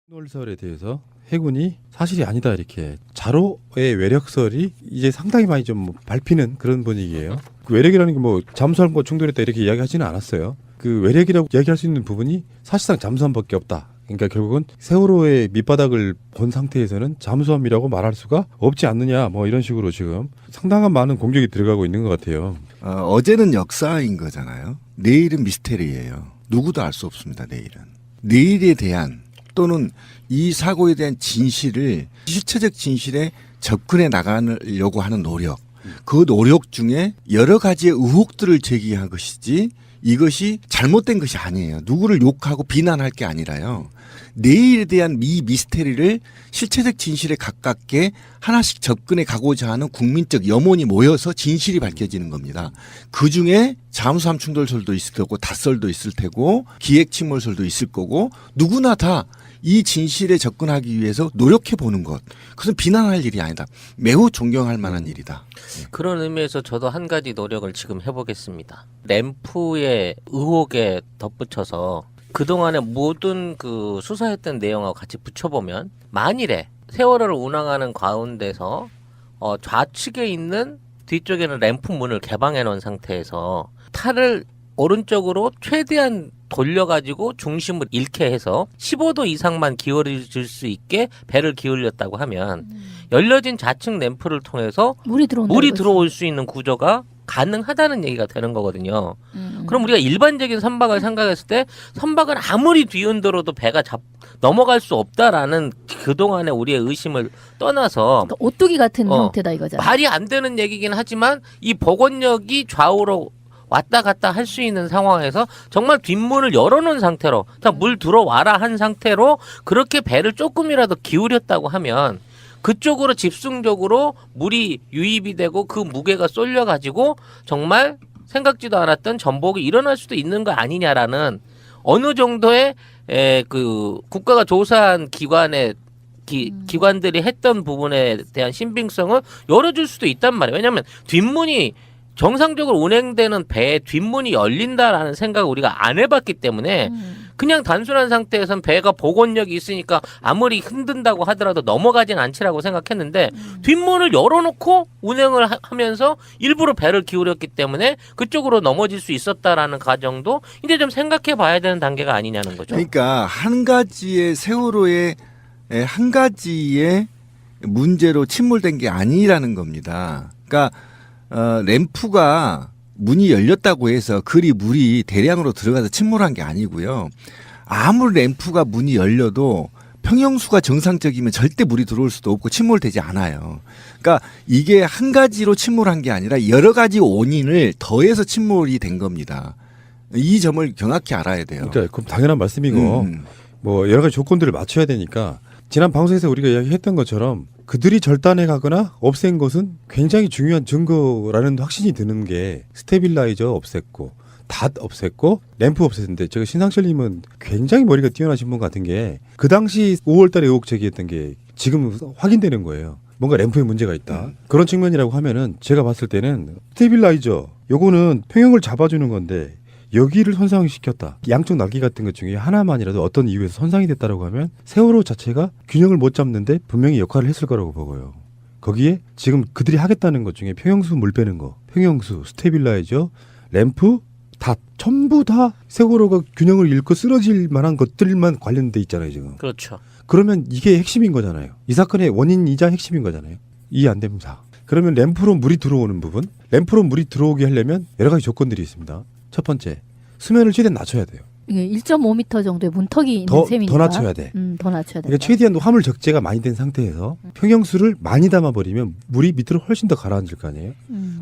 놀설에 대해서 해군이 사실이 아니다 이렇게 자로의 외력설이 이제 상당히 많이 좀 밟히는 그런 분위기예요. 그 외력이라는 게 뭐 잠수함과 충돌했다 이렇게 이야기하지는 않았어요. 그 외력이라고 이야기할 수 있는 부분이 사실상 잠수함밖에 없다. 그러니까 결국은 세월호의 밑바닥을 본 상태에서는 잠수함이라고 말할 수가 없지 않느냐 뭐 이런 식으로 지금 상당한 많은 공격이 들어가고 있는 것 같아요. 어제는 역사인 거잖아요. 내일은 미스테리예요. 누구도 알 수 없습니다. 내일에 대한 또는 이 사고에 대한 진실을 실체적 진실에 접근해 나가려고 하는 노력, 그 노력 중에 여러 가지의 의혹들을 제기한 것이지 이것이 잘못된 것이 아니에요. 누구를 욕하고 비난할 게 아니라요. 내일에 대한 이 미스테리를 실체적 진실에 가깝게 하나씩 접근해 가고자 하는 국민적 염원이 모여서 진실이 밝혀지는 겁니다. 그중에 잠수함 충돌설도 있을 테고 닷설도 있을 테고 기획침몰설도 있을 거고 누구나 다 이 진실에 접근하기 위해서 노력해 보는 것. 그것은 비난할 일이 아니다. 매우 존경할 만한 일이다. 그런 의미에서 저도 한 가지 노력을 지금 해보겠습니다. 램프의 의혹에 덧붙여서 그동안의 모든 그 수사했던 내용하고 같이 붙여보면 만일에 세월호를 운항하는 가운데서 좌측에 있는 뒤쪽에는 램프 문을 개방해 놓은 상태에서 탈을 오른쪽으로 최대한 돌려가지고 중심을 잃게 해서 15도 이상만 기울여질 수 있게 배를 기울였다고 하면 열려진 좌측 램프를 통해서 물이 들어올 수 있는 구조가 가능하다는 얘기가 되는 거거든요. 그럼 우리가 일반적인 선박을 생각했을 때 선박은 아무리 뒤흔들어도 배가 넘어갈 수 없다라는 그동안의 우리의 의심을 떠나서 그러니까 오뚜기 같은 형태다 이거잖아요. 말이 안 되는 얘기긴 하지만 이 복원력이 좌우로 왔다 갔다 할 수 있는 상황에서 정말 뒷문을 열어놓은 상태로 자, 물 들어와라 한 상태로 그렇게 배를 조금이라도 기울였다고 하면 그쪽으로 집중적으로 물이 유입이 되고 그 무게가 쏠려가지고 정말 생각지도 않았던 전복이 일어날 수도 있는 거 아니냐라는 어느 정도의 그 국가가 조사한 기관들이 했던 부분에 대한 신빙성을 열어줄 수도 있단 말이에요. 왜냐하면 뒷문이 정상적으로 운행되는 배의 뒷문이 열린다라는 생각을 우리가 안 해봤기 때문에 그냥 단순한 상태에선 배가 복원력이 있으니까 아무리 흔든다고 하더라도 넘어가진 않지라고 생각했는데 뒷문을 열어놓고 운행을 하면서 일부러 배를 기울였기 때문에 그쪽으로 넘어질 수 있었다라는 가정도 이제 좀 생각해 봐야 되는 단계가 아니냐는 거죠. 그러니까 한 가지의 세월호의 한 가지의 문제로 침몰된 게 아니라는 겁니다. 그러니까 램프가 문이 열렸다고 해서 그리 물이 대량으로 들어가서 침몰한 게 아니고요. 아무리 램프가 문이 열려도 평형수가 정상적이면 절대 물이 들어올 수도 없고 침몰되지 않아요. 그러니까 이게 한 가지로 침몰한 게 아니라 여러 가지 원인을 더해서 침몰이 된 겁니다. 이 점을 정확히 알아야 돼요. 그러니까 그럼 당연한 말씀이고 뭐 여러 가지 조건들을 맞춰야 되니까 지난 방송에서 우리가 이야기했던 것처럼 그들이 절단해 가거나 없앤 것은 굉장히 중요한 증거라는 확신이 드는 게 스테빌라이저 없앴고 닷 없앴고 램프 없앴는데 제가 신상철님은 굉장히 머리가 뛰어나신 분 같은 게 그 당시 5월 달에 의혹 제기했던 게 지금 확인되는 거예요. 뭔가 램프에 문제가 있다. 그런 측면이라고 하면은 제가 봤을 때는 스테빌라이저 요거는 평형을 잡아주는 건데 여기를 손상시켰다. 양쪽 날개 같은 것 중에 하나만이라도 어떤 이유에서 손상이 됐다라고 하면 세월호 자체가 균형을 못 잡는데 분명히 역할을 했을 거라고 보고요. 거기에 지금 그들이 하겠다는 것 중에 평형수 물 빼는 거, 평형수, 스테빌라이저, 램프, 닷 전부 다 세월호가 균형을 잃고 쓰러질 만한 것들만 관련돼 있잖아요 지금. 그렇죠. 그러면 이게 핵심인 거잖아요. 이 사건의 원인이자 핵심인 거잖아요. 이해 안 됩니다. 그러면 램프로 물이 들어오는 부분, 램프로 물이 들어오게 하려면 여러 가지 조건들이 있습니다. 첫 번째, 수면을 최대한 낮춰야 돼요. 이게 1.5m 정도의 문턱이 있는 셈이니까. 더 낮춰야 돼. 더 낮춰야 돼. 그러니까 최대한 화물 적재가 많이 된 상태에서 평형수를 많이 담아버리면 물이 밑으로 훨씬 더 가라앉을 거 아니에요.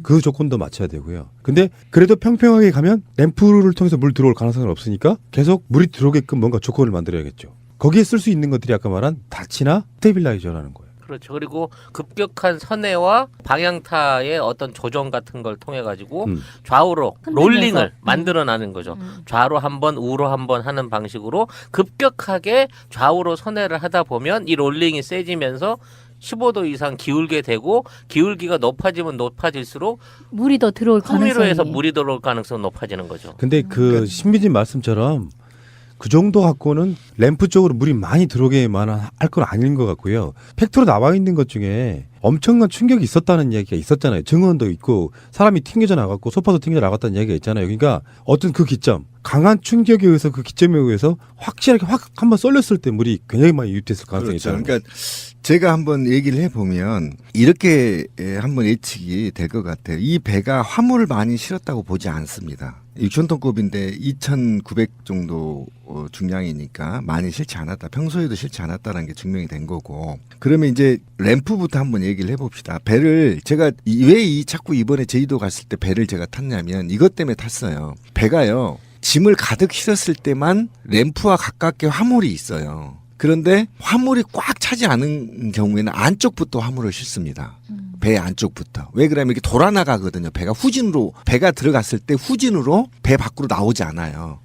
그 조건도 맞춰야 되고요. 근데 그래도 평평하게 가면 램프를 통해서 물 들어올 가능성은 없으니까 계속 물이 들어오게끔 뭔가 조건을 만들어야겠죠. 거기에 쓸 수 있는 것들이 아까 말한 닷이나 스테빌라이저라는 거예요. 그렇죠. 그리고 급격한 선회와 방향타의 어떤 조정 같은 걸 통해 가지고 좌우로 롤링을 만들어내는 거죠. 좌로 한번 우로 한번 하는 방식으로 급격하게 좌우로 선회를 하다 보면 이 롤링이 세지면서 15도 이상 기울게 되고 기울기가 높아지면 높아질수록 물이 더 들어올 가능성이. 후미로에서 물이 들어올 가능성이 높아지는 거죠. 근데 그 신비진 말씀처럼 그 정도 갖고는 램프 쪽으로 물이 많이 들어오게만 할 건 아닌 것 같고요. 팩트로 나와 있는 것 중에 엄청난 충격이 있었다는 이야기가 있었잖아요. 증언도 있고 사람이 튕겨져 나갔고 소파도 튕겨져 나갔다는 이야기가 있잖아요. 그러니까 어떤 그 기점, 강한 충격에 의해서 그 기점에 의해서 확실하게 확 한번 쏠렸을 때 물이 굉장히 많이 유입됐을 가능성이 그렇죠. 있다는 거예요. 그러니까 제가 한번 얘기를 해보면 이렇게 한번 예측이 될 것 같아요. 이 배가 화물을 많이 실었다고 보지 않습니다. 6,000톤급인데 2,900 정도 중량이니까 많이 실지 않았다. 평소에도 실지 않았다는 게 증명이 된 거고. 그러면 이제 램프부터 한번 얘기를 해봅시다. 배를 제가 왜 자꾸 이번에 제주도 갔을 때 배를 제가 탔냐면 이것 때문에 탔어요. 배가요. 짐을 가득 실었을 때만 램프와 가깝게 화물이 있어요. 그런데 화물이 꽉 차지 않은 경우에는 안쪽부터 화물을 싣습니다. 배 안쪽부터. 왜 그러냐면 이렇게 돌아나가거든요. 배가 후진으로, 배가 들어갔을 때 후진으로 배 밖으로 나오지 않아요.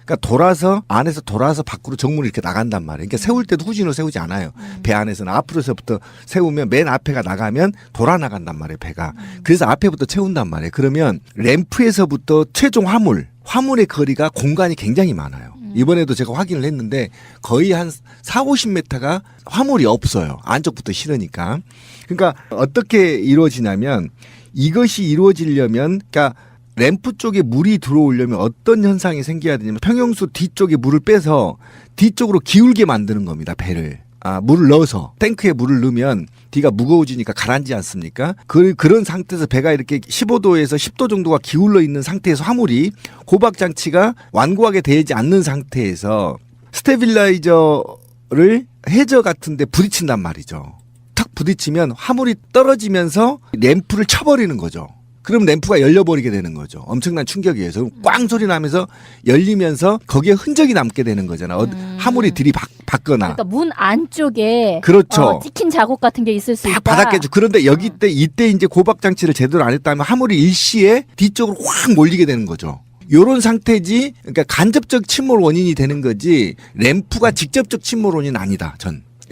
그러니까 돌아서, 안에서 돌아서 밖으로 정문이 이렇게 나간단 말이에요. 그러니까 세울 때도 후진으로 세우지 않아요. 배 안에서는 앞으로서부터 세우면 맨 앞에가 나가면 돌아나간단 말이에요. 배가. 그래서 앞에부터 채운단 말이에요. 그러면 램프에서부터 최종 화물의 거리가 공간이 굉장히 많아요. 이번에도 제가 확인을 했는데 거의 한 40-50m가 화물이 없어요. 안쪽부터 실으니까. 그러니까 어떻게 이루어지냐면 이것이 이루어지려면 그러니까 램프 쪽에 물이 들어오려면 어떤 현상이 생겨야 되냐면 평형수 뒤쪽에 물을 빼서 뒤쪽으로 기울게 만드는 겁니다. 배를. 물을 넣어서 탱크에 물을 넣으면 뒤가 무거워지니까 가라앉지 않습니까? 그런 상태에서 배가 이렇게 15도에서 10도 정도가 기울어 있는 상태에서 화물이 고박 장치가 완고하게 되지 않는 상태에서 스테빌라이저를 해저 같은데 부딪힌단 말이죠. 탁 부딪히면 화물이 떨어지면서 램프를 쳐버리는 거죠. 그럼 램프가 열려버리게 되는 거죠. 엄청난 충격에 의해서 꽝 소리 나면서 열리면서 거기에 흔적이 남게 되는 거잖아. 화물이 들이받거나. 그러니까 문 안쪽에 그렇죠. 찍힌 자국 같은 게 있을 수 있다. 바닥 깨져. 그런데 이때 이제 고박 장치를 제대로 안 했다면 화물이 일시에 뒤쪽으로 확 몰리게 되는 거죠. 요런 상태지. 그러니까 간접적 침몰 원인이 되는 거지. 램프가 직접적 침몰 원인은 아니다.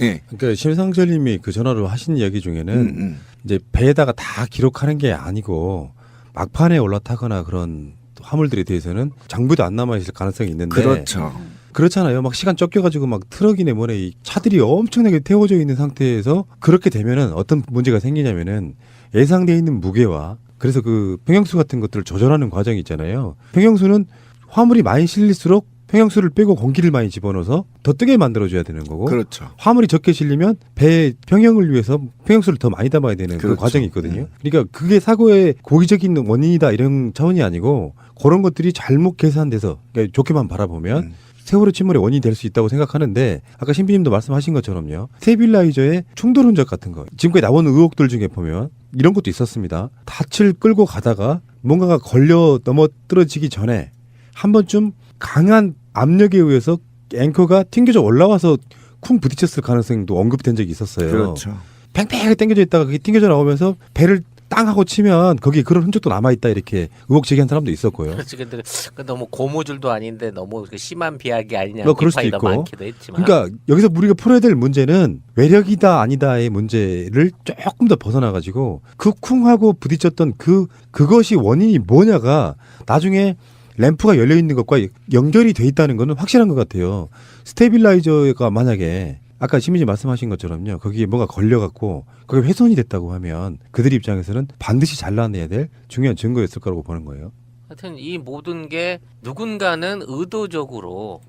예. 그러니까 심상철님이 그 전화로 하신 이야기 중에는 이제 배에다가 다 기록하는 게 아니고 막판에 올라타거나 그런 화물들에 대해서는 장부도 안 남아 있을 가능성이 있는데 그렇죠. 그렇잖아요. 막 시간 쫓겨가지고 막 트럭이네 뭐네 이 차들이 엄청나게 태워져 있는 상태에서 그렇게 되면은 어떤 문제가 생기냐면은 예상돼 있는 무게와 그래서 그 평형수 같은 것들을 조절하는 과정이 있잖아요. 평형수는 화물이 많이 실릴수록 평형수를 빼고 공기를 많이 집어넣어서 더 뜨게 만들어줘야 되는 거고 그렇죠. 화물이 적게 실리면 배 평형을 위해서 평형수를 더 많이 담아야 되는 그렇죠. 그 과정이 있거든요. 그러니까 그게 사고의 고의적인 원인이다 이런 차원이 아니고 그런 것들이 잘못 계산돼서 그러니까 좋게만 바라보면 세월호 침몰의 원인이 될 수 있다고 생각하는데 아까 신비님도 말씀하신 것처럼요. 스테빌라이저의 충돌 흔적 같은 거 지금까지 나온 의혹들 중에 보면 이런 것도 있었습니다. 닻을 끌고 가다가 뭔가가 걸려 넘어뜨려지기 전에 한 번쯤 강한 압력에 의해서 앵커가 튕겨져 올라와서 쿵 부딪혔을 가능성도 언급된 적이 있었어요. 그렇죠. 팽팽하게 당겨져 있다가 그게 튕겨져 나오면서 배를 땅 하고 치면 거기 그런 흔적도 남아있다 이렇게 의혹 제기한 사람도 있었고요. 그렇지. 근데 너무 고무줄도 아닌데 너무 심한 비약이 아니냐 뭐 그럴 수도 비판이 더 있고. 많기도 했지만. 그러니까 여기서 우리가 풀어야 될 문제는 외력이다 아니다의 문제를 조금 더 벗어나가지고 그 쿵하고 부딪혔던 그것이 원인이 뭐냐가 나중에 램프가 열려 있는 것과 연결이 돼 있다는 거는 확실한 것 같아요. 스테빌라이저가 만약에 아까 시민이 말씀하신 것처럼요. 거기에 뭐가 걸려갖고 그게 훼손이 됐다고 하면 그들 입장에서는 반드시 잘라내야 될 중요한 증거였을 거라고 보는 거예요. 하여튼 이 모든 게 누군가는 의도적으로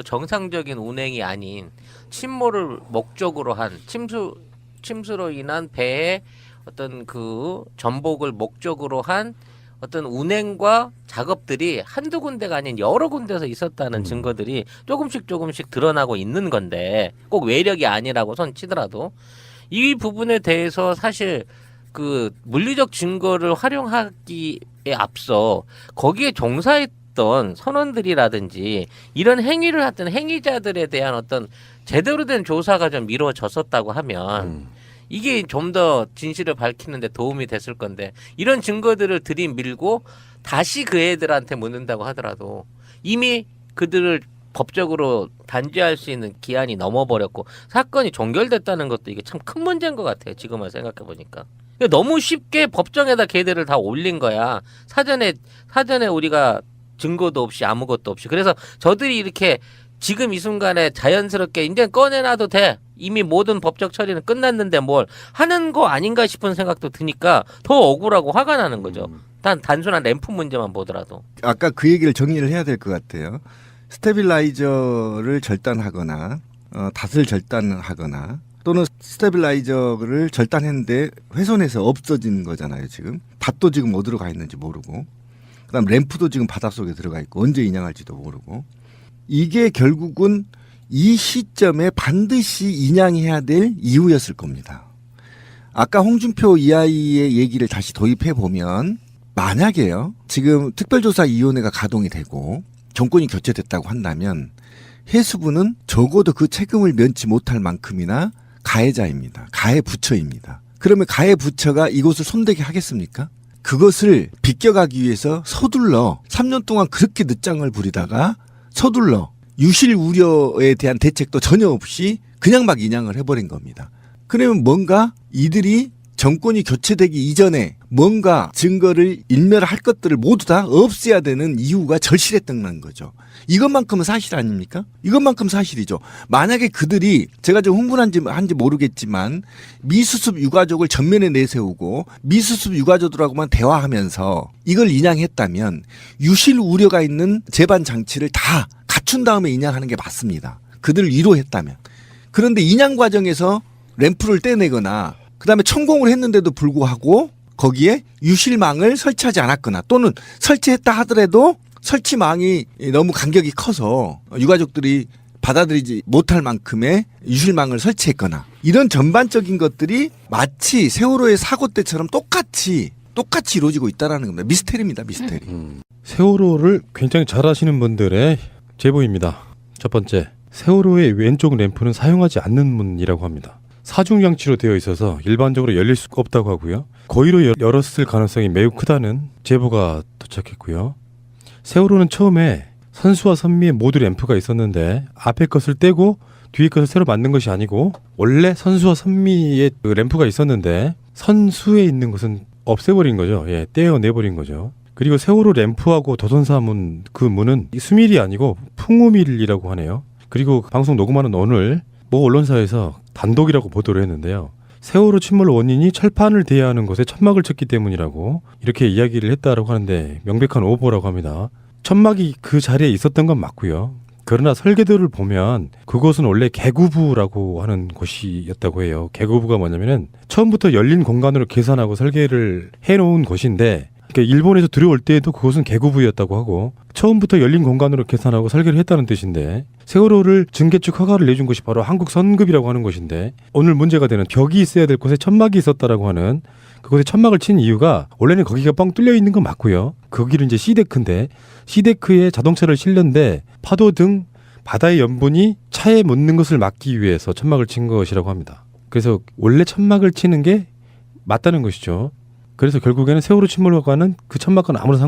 정상적인 운행이 아닌 침몰을 목적으로 한 침수로 인한 배의 어떤 그 전복을 목적으로 한 어떤 운행과 작업들이 한두 군데가 아닌 여러 군데서 있었다는 증거들이 조금씩 드러나고 있는 건데 꼭 외력이 아니라고 손 치더라도 이 부분에 대해서 사실 그 물리적 증거를 활용하기에 앞서 거기에 종사했던 선원들이라든지 이런 행위를 했던 행위자들에 대한 어떤 제대로 된 조사가 좀 이루어졌었다고 하면 이게 좀 더 진실을 밝히는데 도움이 됐을 건데 이런 증거들을 들이밀고 다시 그 애들한테 묻는다고 하더라도 이미 그들을 법적으로 단죄할 수 있는 기한이 넘어버렸고 사건이 종결됐다는 것도 이게 참 큰 문제인 것 같아요. 지금은 생각해 보니까 너무 쉽게 법정에다 걔들을 다 올린 거야. 사전에 우리가 증거도 없이 아무것도 없이. 그래서 저들이 이렇게 지금 이 순간에 자연스럽게 이제 꺼내놔도 돼. 이미 모든 법적 처리는 끝났는데 뭘 하는 거 아닌가 싶은 생각도 드니까 더 억울하고 화가 나는 거죠. 단순한 램프 문제만 보더라도. 아까 그 얘기를 정리를 해야 될 것 같아요. 스테빌라이저를 절단하거나 닷을 절단하거나 또는 스테빌라이저를 절단했는데 훼손해서 없어진 거잖아요. 지금 닷도 지금 어디로 가 있는지 모르고, 그다음 램프도 지금 바닷속에 들어가 있고 언제 인양할지도 모르고, 이게 결국은 이 시점에 반드시 인양해야 될 이유였을 겁니다. 아까 홍준표 이하이의 얘기를 다시 도입해 보면, 만약에요 지금 특별조사위원회가 가동이 되고 정권이 교체됐다고 한다면 해수부는 적어도 그 책임을 면치 못할 만큼이나 가해자입니다. 가해 부처입니다. 그러면 가해 부처가 이곳을 손대게 하겠습니까? 그것을 비껴가기 위해서 서둘러 3년 동안 그렇게 늦장을 부리다가 서둘러 유실 우려에 대한 대책도 전혀 없이 그냥 막 인양을 해버린 겁니다. 그러면 뭔가 이들이 정권이 교체되기 이전에 뭔가 증거를 인멸할 것들을 모두 다 없애야 되는 이유가 절실했던 거죠. 이것만큼은 사실 아닙니까? 이것만큼 사실이죠. 만약에 그들이, 제가 좀 흥분한지 모르겠지만, 미수습 유가족을 전면에 내세우고 미수습 유가족들하고만 대화하면서 이걸 인양했다면 유실 우려가 있는 재반 장치를 다 갖춘 다음에 인양하는 게 맞습니다. 그들을 위로했다면. 그런데 인양 과정에서 램프를 떼내거나 그다음에 천공을 했는데도 불구하고 거기에 유실망을 설치하지 않았거나, 또는 설치했다 하더라도 설치망이 너무 간격이 커서 유가족들이 받아들이지 못할 만큼의 유실망을 설치했거나, 이런 전반적인 것들이 마치 세월호의 사고 때처럼 똑같이 이루어지고 있다는 겁니다. 미스테리입니다. 미스테리. 세월호를 굉장히 잘 아시는 분들의 제보입니다. 첫 번째, 세월호의 왼쪽 램프는 사용하지 않는 문이라고 합니다. 사중장치로 되어 있어서 일반적으로 열릴 수가 없다고 하고요. 고의로 열었을 가능성이 매우 크다는 제보가 도착했고요. 세월호는 처음에 선수와 선미의 모두 램프가 있었는데 앞에 것을 떼고 뒤에 것을 새로 만든 것이 아니고, 원래 선수와 선미의 그 램프가 있었는데 선수에 있는 것은 없애버린 거죠. 예, 떼어내버린 거죠. 그리고 세월호 램프하고 도선사문, 그 문은 수밀이 아니고 풍우밀이라고 하네요. 그리고 방송 녹음하는 오늘 모 언론사에서 단독이라고 보도를 했는데요. 세월호 침몰 원인이 철판을 대여하는 것에 천막을 쳤기 때문이라고 이렇게 이야기를 했다라고 하는데, 명백한 오보라고 합니다. 천막이 그 자리에 있었던 건 맞고요. 그러나 설계도를 보면 그곳은 원래 개구부라고 하는 곳이었다고 해요. 개구부가 뭐냐면은 처음부터 열린 공간으로 계산하고 설계를 해놓은 곳인데, 그러니까 일본에서 들어올 때에도 그곳은 개구부였다고 하고 처음부터 열린 공간으로 계산하고 설계를 했다는 뜻인데, 세월호를 증개축 허가를 내준 곳이 바로 한국선급이라고 하는 곳인데, 오늘 문제가 되는 벽이 있어야 될 곳에 천막이 있었다라고 하는, 그곳에 천막을 친 이유가 원래는 거기가 뻥 뚫려 있는 건 맞고요. 거기는 이제 시데크인데, 시데크에 자동차를 실는데 파도 등 바다의 염분이 차에 묻는 것을 막기 위해서 천막을 친 것이라고 합니다. 그래서 원래 천막을 치는 게 맞다는 것이죠. 그래서 결국에는 세월호 침몰과는 그 천막과는 아무런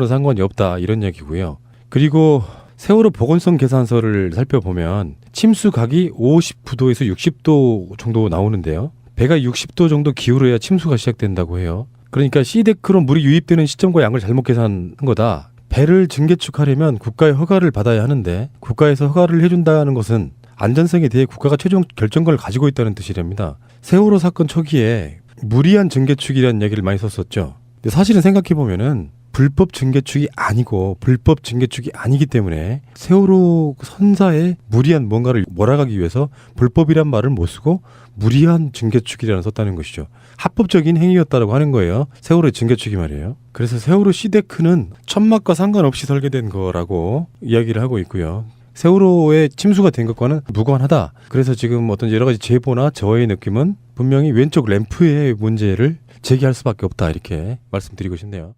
상관이 없다 이런 얘기고요. 그리고 세월호 보건성 계산서를 살펴보면 침수각이 59도에서 60도 정도 나오는데요. 배가 60도 정도 기울어야 침수가 시작된다고 해요. 그러니까 시데크로 물이 유입되는 시점과 양을 잘못 계산한 거다. 배를 증개축하려면 국가의 허가를 받아야 하는데, 국가에서 허가를 해준다는 것은 안전성에 대해 국가가 최종 결정권을 가지고 있다는 뜻이랍니다. 세월호 사건 초기에 무리한 증개축이라는 얘기를 많이 썼었죠. 근데 사실은 생각해보면은 불법 증개축이 아니고 불법 증개축이 아니기 때문에 세월호 선사에 무리한 뭔가를 몰아가기 위해서 불법이란 말을 못 쓰고 무리한 증개축이라는 썼다는 것이죠. 합법적인 행위였다고 하는 거예요. 세월호 증개축이 말이에요. 그래서 세월호 시데크는 천막과 상관없이 설계된 거라고 이야기를 하고 있고요. 세월호에 침수가 된 것과는 무관하다. 그래서 지금 어떤 여러 가지 제보나 저의 느낌은 분명히 왼쪽 램프의 문제를 제기할 수밖에 없다, 이렇게 말씀드리고 싶네요.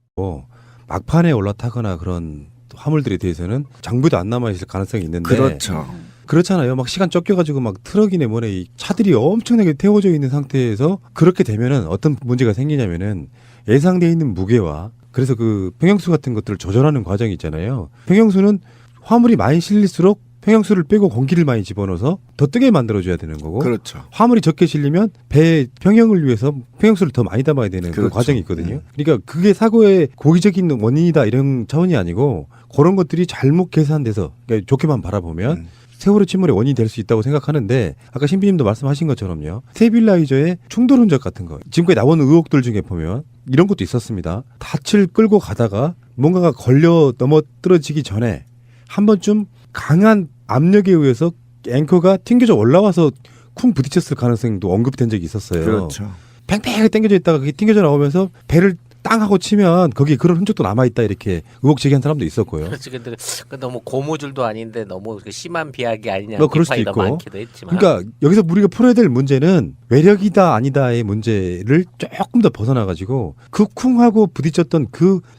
막판에 올라타거나 그런 화물들에 대해서는 장부도 안 남아있을 가능성이 있는데, 그렇죠. 그렇잖아요. 막 시간 쫓겨가지고 막 트럭이네 뭐네 이 차들이 엄청나게 태워져 있는 상태에서 그렇게 되면은 어떤 문제가 생기냐면은 예상되어 있는 무게와, 그래서 그 평형수 같은 것들을 조절하는 과정이 있잖아요. 평형수는 화물이 많이 실릴수록 평형수를 빼고 공기를 많이 집어넣어서 더 뜨게 만들어줘야 되는 거고 그렇죠. 화물이 적게 실리면 배의 평형을 위해서 평형수를 더 많이 담아야 되는 그 그렇죠. 과정이 있거든요. 그러니까 그게 사고의 고의적인 원인이다 이런 차원이 아니고 그런 것들이 잘못 계산돼서 그러니까 좋게만 바라보면 세월호 침몰의 원인이 될 수 있다고 생각하는데 아까 신비님도 말씀하신 것처럼요. 스테빌라이저의 충돌 흔적 같은 거 지금까지 나온 의혹들 중에 보면 이런 것도 있었습니다. 닻을 끌고 가다가 뭔가가 걸려 넘어뜨려지기 전에 한 번쯤 강한 압력에 의해서 앵커가 튕겨져 올라와서 쿵 부딪혔을 가능성도 언급된 적이 있었어요. 그렇죠. 팽팽하게 당겨져 있다가 그게 튕겨져 나오면서 배를 땅 하고 치면 거기에 그런 흔적도 남아있다 이렇게 의혹 제기한 사람도 있었고요. 그렇지. 근데 그 너무 고무줄도 아닌데 너무 그 심한 비약이 아니냐 뭐 그럴 수도 비판이 더 있고. 많기도 했지만. 그러니까 여기서 우리가 풀어야 될 문제는 외력이다 아니다의 문제를 조금 더 벗어나가지고 그 쿵하고 부딪혔던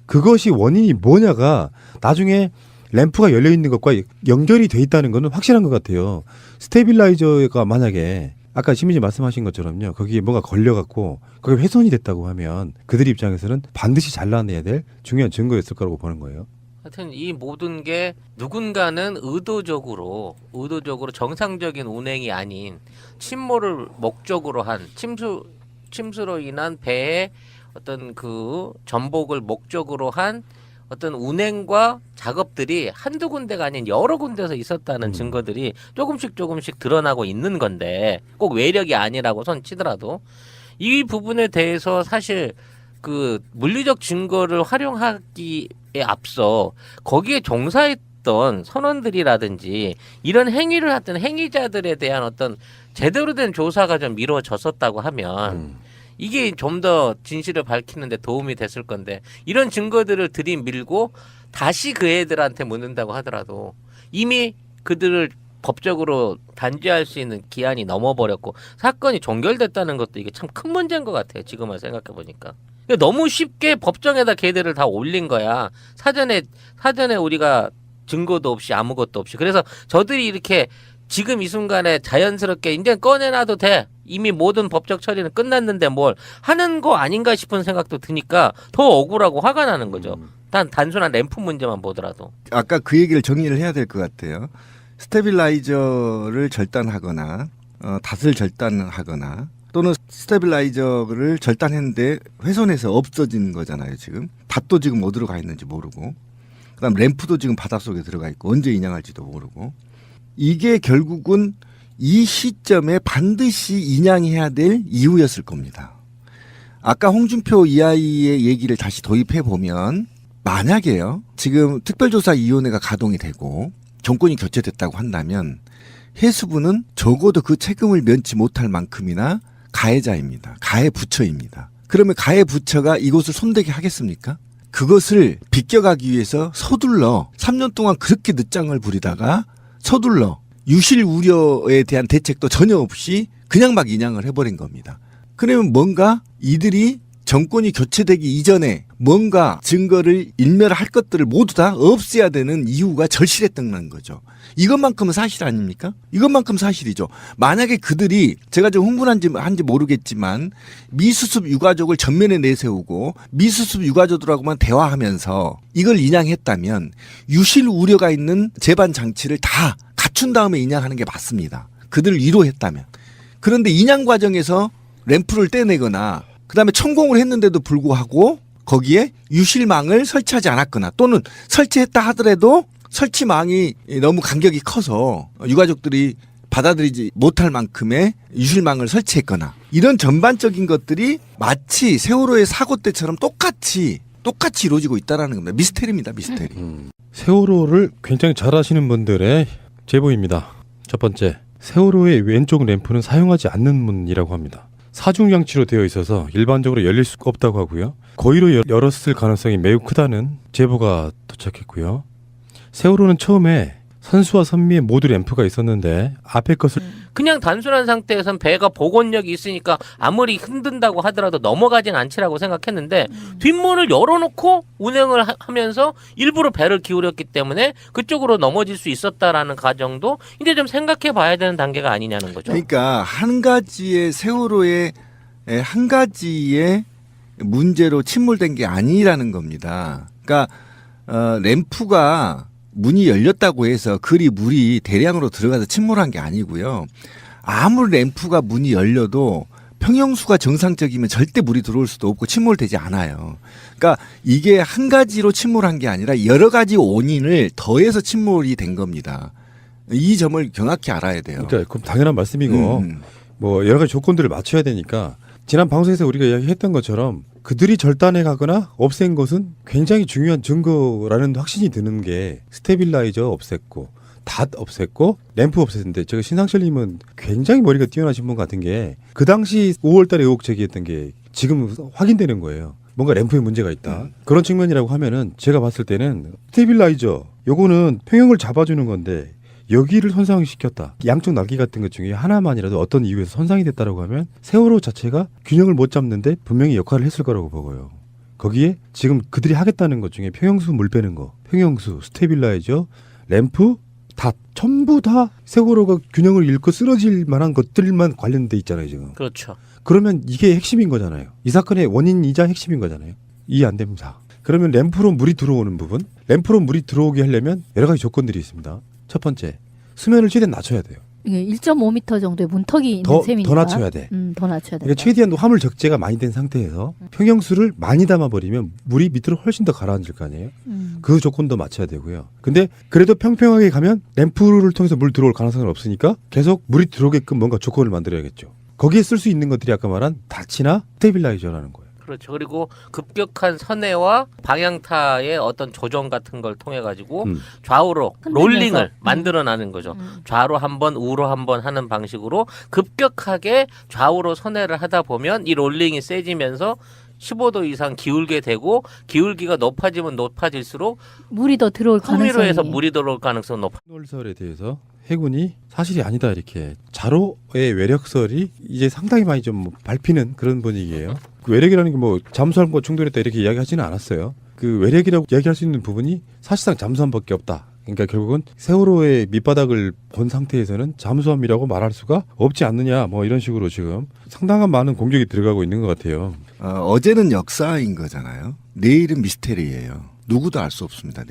그것이 원인이 뭐냐가 나중에 램프가 열려 있는 것과 연결이 돼 있다는 거는 확실한 것 같아요. 스테빌라이저가 만약에 아까 시민이 말씀하신 것처럼요. 거기에 뭐가 걸려갖고 거기 훼손이 됐다고 하면 그들 입장에서는 반드시 잘라내야 될 중요한 증거였을 거라고 보는 거예요. 하여튼 이 모든 게 누군가는 의도적으로 정상적인 운행이 아닌 침몰을 목적으로 한 침수로 인한 배의 어떤 그 전복을 목적으로 한 어떤 운행과 작업들이 한두 군데가 아닌 여러 군데서 있었다는 증거들이 조금씩 드러나고 있는 건데 꼭 외력이 아니라고 선 치더라도 이 부분에 대해서 사실 그 물리적 증거를 활용하기에 앞서 거기에 종사했던 선원들이라든지 이런 행위를 했던 행위자들에 대한 어떤 제대로 된 조사가 좀 이루어졌었다고 하면 이게 좀 더 진실을 밝히는데 도움이 됐을 건데 이런 증거들을 들이밀고 다시 그 애들한테 묻는다고 하더라도 이미 그들을 법적으로 단죄할 수 있는 기한이 넘어버렸고 사건이 종결됐다는 것도 이게 참 큰 문제인 것 같아요. 지금은 생각해 보니까 너무 쉽게 법정에다 걔들을 다 올린 거야. 사전에 우리가 증거도 없이 아무것도 없이. 그래서 저들이 이렇게 지금 이 순간에 자연스럽게 이제 꺼내놔도 돼. 이미 모든 법적 처리는 끝났는데 뭘 하는 거 아닌가 싶은 생각도 드니까 더 억울하고 화가 나는 거죠. 단순한 램프 문제만 보더라도. 아까 그 얘기를 정리를 해야 될 것 같아요. 스테빌라이저를 절단하거나 닷을 절단하거나 또는 스테빌라이저를 절단했는데 훼손해서 없어진 거잖아요. 지금 닷도 지금 어디로 가 있는지 모르고 그다음 램프도 지금 바닷속에 들어가 있고 언제 인양할지도 모르고 이게 결국은 이 시점에 반드시 인양해야 될 이유였을 겁니다. 아까 홍준표 이하이의 얘기를 다시 도입해 보면 만약에요. 지금 특별조사위원회가 가동이 되고 정권이 교체됐다고 한다면 해수부는 적어도 그 책임을 면치 못할 만큼이나 가해자입니다. 가해 부처입니다. 그러면 가해 부처가 이곳을 손대게 하겠습니까? 그것을 비껴가기 위해서 서둘러 3년 동안 그렇게 늦장을 부리다가 서둘러 유실 우려에 대한 대책도 전혀 없이 그냥 막 인양을 해버린 겁니다. 그러면 뭔가 이들이 정권이 교체되기 이전에 뭔가 증거를 인멸할 것들을 모두 다 없애야 되는 이유가 절실했던 거죠. 이것만큼은 사실 아닙니까? 이것만큼 사실이죠. 만약에 그들이 제가 좀 흥분한지 모르겠지만 미수습 유가족을 전면에 내세우고 미수습 유가족들하고만 대화하면서 이걸 인양했다면 유실 우려가 있는 재반 장치를 다 갖춘 다음에 인양하는 게 맞습니다. 그들을 위로했다면. 그런데 인양 과정에서 램프를 떼내거나 그다음에 천공을 했는데도 불구하고 거기에 유실망을 설치하지 않았거나 또는 설치했다 하더라도 설치망이 너무 간격이 커서 유가족들이 받아들이지 못할 만큼의 유실망을 설치했거나 이런 전반적인 것들이 마치 세월호의 사고 때처럼 똑같이 이루어지고 있다는 겁니다. 미스테리입니다. 미스테리. 세월호를 굉장히 잘 아시는 분들의 제보입니다. 첫 번째, 세월호의 왼쪽 램프는 사용하지 않는 문이라고 합니다. 사중장치로 되어 있어서 일반적으로 열릴 수가 없다고 하고요. 고의로 열었을 가능성이 매우 크다는 제보가 도착했고요. 세월호는 처음에 선수와 선미의 모두 램프가 있었는데 앞에 것을 그냥 단순한 상태에선 배가 복원력이 있으니까 아무리 흔든다고 하더라도 넘어가진 않지라고 생각했는데 뒷문을 열어놓고 운행을 하면서 일부러 배를 기울였기 때문에 그쪽으로 넘어질 수 있었다라는 가정도 이제 좀 생각해 봐야 되는 단계가 아니냐는 거죠. 그러니까 한 가지의 세월호의 한 가지의 문제로 침몰된 게 아니라는 겁니다. 그러니까 램프가 문이 열렸다고 해서 그리 물이 대량으로 들어가서 침몰한 게 아니고요. 아무리 램프가 문이 열려도 평형수가 정상적이면 절대 물이 들어올 수도 없고 침몰되지 않아요. 그러니까 이게 한 가지로 침몰한 게 아니라 여러 가지 원인을 더해서 침몰이 된 겁니다. 이 점을 정확히 알아야 돼요. 그러니까 그럼 당연한 말씀이고 뭐 여러 가지 조건들을 맞춰야 되니까 지난 방송에서 우리가 이야기했던 것처럼 그들이 절단해 가거나 없앤 것은 굉장히 중요한 증거라는 확신이 드는 게 스테빌라이저 없앴고 닷 없앴고 램프 없앴는데 제가 신상철님은 굉장히 머리가 뛰어나신 분 같은 게 그 당시 5월달에 의혹 제기했던 게 지금 확인되는 거예요. 뭔가 램프에 문제가 있다. 그런 측면이라고 하면은 제가 봤을 때는 스테빌라이저 요거는 평형을 잡아주는 건데 여기를 손상시켰다. 양쪽 날개 같은 것 중에 하나만이라도 어떤 이유에서 손상이 됐다고 하면 세월호 자체가 균형을 못 잡는데 분명히 역할을 했을 거라고 보고요. 거기에 지금 그들이 하겠다는 것 중에 평형수 물 빼는 거, 평형수, 스테빌라이저, 램프, 다 전부 다 세월호가 균형을 잃고 쓰러질 만한 것들만 관련돼 있잖아요 지금. 그렇죠. 그러면 이게 핵심인 거잖아요. 이 사건의 원인이자 핵심인 거잖아요. 이해 안 됩니다. 그러면 램프로 물이 들어오는 부분, 램프로 물이 들어오게 하려면 여러 가지 조건들이 있습니다. 첫 번째, 수면을 최대한 낮춰야 돼요. 이게 1.5m 정도의 문턱이 있는 더 셈이니까. 낮춰야 돼. 더 낮춰야 돼. 그러니까 최대한 화물 적재가 많이 된 상태에서 평형수를 많이 담아버리면 물이 밑으로 훨씬 더 가라앉을 거 아니에요. 그 조건도 맞춰야 되고요. 근데 그래도 평평하게 가면 램프를 통해서 물 들어올 가능성은 없으니까 계속 물이 들어오게끔 뭔가 조건을 만들어야겠죠. 거기에 쓸 수 있는 것들이 아까 말한 닷이나 스테빌라이저라는 거예요. 그렇죠. 그리고 급격한 선회와 방향타의 어떤 조정 같은 걸 통해 가지고 좌우로 흔들면서. 롤링을 만들어나는 거죠. 좌로 한번 우로 한번 하는 방식으로 급격하게 좌우로 선회를 하다 보면 이 롤링이 세지면서 15도 이상 기울게 되고 기울기가 높아지면 높아질수록 물이 더 들어올 가능성이. 풍미로에서 물이 들어올 가능성은 높아. 홀설에 대해서 해군이 사실이 아니다 이렇게 자로의 외력설이 이제 상당히 많이 좀 밟히는 그런 분위기예요. 그 외력이라는 게 뭐 잠수함과 충돌했다 이렇게 이야기하지는 않았어요. 그 외력이라고 이야기할 수 있는 부분이 사실상 잠수함밖에 없다. 그러니까 결국은 세월호의 밑바닥을 본 상태에서는 잠수함이라고 말할 수가 없지 않느냐 뭐 이런 식으로 지금 상당한 많은 공격이 들어가고 있는 것 같아요. 어제는 역사인 거잖아요. 내일은 미스테리예요. 누구도 알 수 없습니다.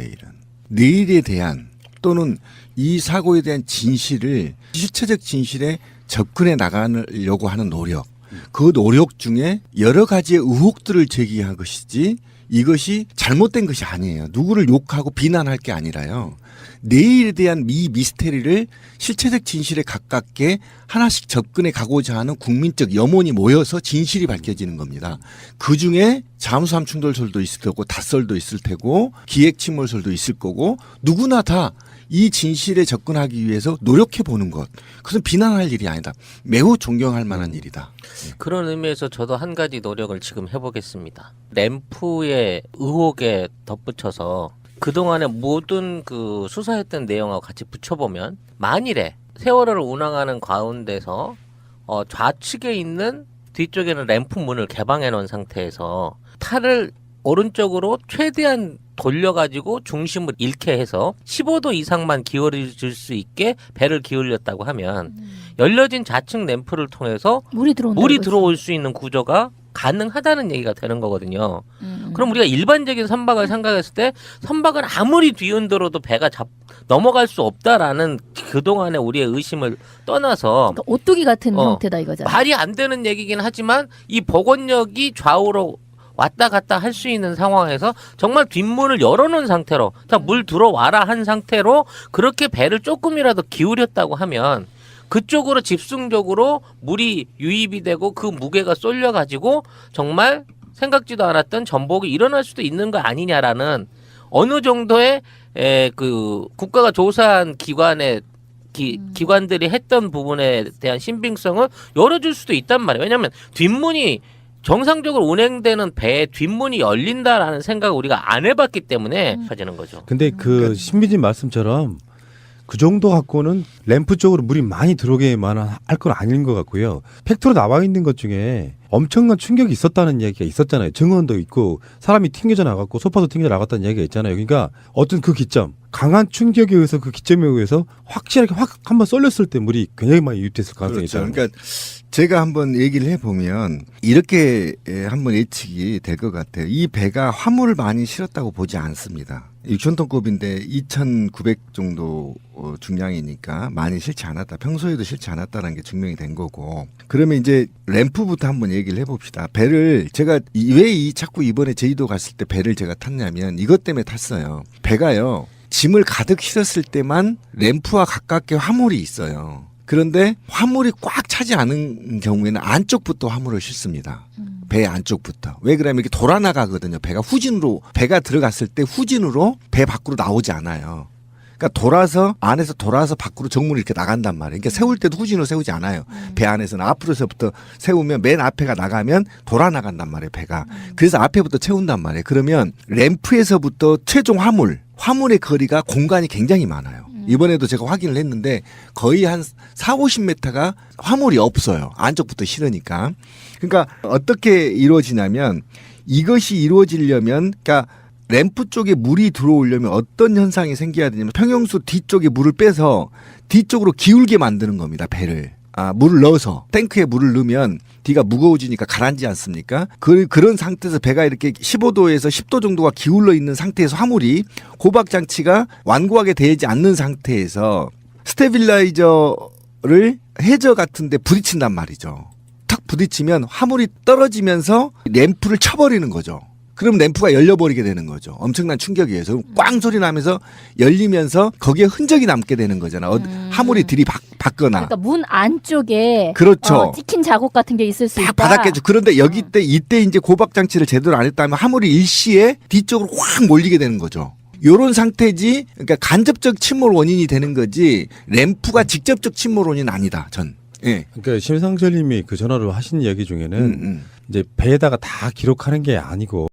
내일에 대한 또는 이 사고에 대한 진실을 실체적 진실에 접근해 나가려고 하는 노력. 그 노력 중에 여러 가지의 의혹들을 제기한 것이지 이것이 잘못된 것이 아니에요. 누구를 욕하고 비난할 게 아니라요. 내일에 대한 이 미스테리를 실체적 진실에 가깝게 하나씩 접근해 가고자 하는 국민적 염원이 모여서 진실이 밝혀지는 겁니다. 그중에 잠수함 충돌설도 있을 테고 닷설도 있을 테고 기획침몰설도 있을 거고 누구나 다 이 진실에 접근하기 위해서 노력해 보는 것. 그것은 비난할 일이 아니다. 매우 존경할 만한 일이다. 그런 의미에서 저도 한 가지 노력을 지금 해보겠습니다. 램프의 의혹에 덧붙여서 그동안의 모든 그 수사했던 내용하고 같이 붙여보면 만일에 세월호를 운항하는 가운데서 좌측에 있는 뒤쪽에는 램프 문을 개방해 놓은 상태에서 탈을 오른쪽으로 최대한 돌려가지고 중심을 잃게 해서 15도 이상만 기울여질 수 있게 배를 기울였다고 하면 열려진 좌측 램프를 통해서 물이 들어올 수 있는 구조가 가능하다는 얘기가 되는 거거든요. 그럼 우리가 일반적인 선박을 생각했을 때 선박은 아무리 뒤흔들어도 배가 넘어갈 수 없다라는 그동안의 우리의 의심을 떠나서 그러니까 오뚜기 같은 형태다 이거잖아요. 말이 안 되는 얘기긴 하지만 이 복원력이 좌우로 왔다 갔다 할 수 있는 상황에서 정말 뒷문을 열어놓은 상태로 물 들어와라 한 상태로 그렇게 배를 조금이라도 기울였다고 하면 그쪽으로 집중적으로 물이 유입이 되고 그 무게가 쏠려가지고 정말 생각지도 않았던 전복이 일어날 수도 있는 거 아니냐라는 어느 정도의 그 국가가 조사한 기관의 기관들이 했던 부분에 대한 신빙성을 열어줄 수도 있단 말이에요. 왜냐하면 뒷문이 정상적으로 운행되는 배의 뒷문이 열린다라는 생각을 우리가 안 해봤기 때문에 가지는 거죠. 근데 그 신비진 말씀처럼 그 정도 갖고는 램프 쪽으로 물이 많이 들어오게만 할 건 아닌 것 같고요. 팩트로 나와 있는 것 중에 엄청난 충격이 있었다는 이야기가 있었잖아요. 증언도 있고 사람이 튕겨져 나갔고 소파도 튕겨져 나갔다는 이야기가 있잖아요. 그러니까 어떤 그 기점, 강한 충격에 의해서 그 기점에 의해서 확실하게 확 한번 쏠렸을 때 물이 굉장히 많이 유입됐을 가능성이 그렇죠. 있잖아요. 그러니까 제가 한번 얘기를 해보면 이렇게 한번 예측이 될 것 같아요. 이 배가 화물을 많이 실었다고 보지 않습니다. 6,000톤급인데 2,900 정도 중량이니까 많이 실지 않았다. 평소에도 실지 않았다는 게 증명이 된 거고. 그러면 이제 램프부터 한번 얘기를 해봅시다. 배를 제가 왜 자꾸 이번에 제주도 갔을 때 배를 제가 탔냐면 이것 때문에 탔어요. 배가요. 짐을 가득 실었을 때만 램프와 가깝게 화물이 있어요. 그런데 화물이 꽉 차지 않은 경우에는 안쪽부터 화물을 싣습니다. 배 안쪽부터. 왜 그러냐면 이렇게 돌아나가거든요. 배가 후진으로, 배가 들어갔을 때 후진으로 배 밖으로 나오지 않아요. 그러니까 돌아서, 안에서 돌아서 밖으로 정문을 이렇게 나간단 말이에요. 그러니까 세울 때도 후진으로 세우지 않아요. 배 안에서는 앞으로서부터 세우면 맨 앞에가 나가면 돌아나간단 말이에요. 배가. 그래서 앞에부터 채운단 말이에요. 그러면 램프에서부터 최종 화물의 거리가 공간이 굉장히 많아요. 이번에도 제가 확인을 했는데 거의 한 40-50m가 화물이 없어요. 안쪽부터 실으니까. 그러니까 어떻게 이루어지냐면 이것이 이루어지려면 그러니까 램프 쪽에 물이 들어오려면 어떤 현상이 생겨야 되냐면 평형수 뒤쪽에 물을 빼서 뒤쪽으로 기울게 만드는 겁니다. 배를. 물을 넣어서 탱크에 물을 넣으면 뒤가 무거워지니까 가라앉지 않습니까? 그런 상태에서 배가 이렇게 15도에서 10도 정도가 기울어 있는 상태에서 화물이 고박 장치가 완고하게 되지 않는 상태에서 스테빌라이저를 해저 같은데 부딪힌단 말이죠. 탁 부딪히면 화물이 떨어지면서 램프를 쳐버리는 거죠. 그럼 램프가 열려버리게 되는 거죠. 엄청난 충격에 의해서 꽝 소리 나면서 열리면서 거기에 흔적이 남게 되는 거잖아. 화물이 들이받거나. 그러니까 문 안쪽에 그렇죠. 찍힌 자국 같은 게 있을 수 있다. 바닥에 그런데 이때 이제 고박 장치를 제대로 안 했다면 화물이 일시에 뒤쪽으로 확 몰리게 되는 거죠. 요런 상태지. 그러니까 간접적 침몰 원인이 되는 거지. 램프가 직접적 침몰 원인은 아니다. 전. 예. 그러니까 심상철님이 그 전화로 하신 이야기 중에는 이제 배에다가 다 기록하는 게 아니고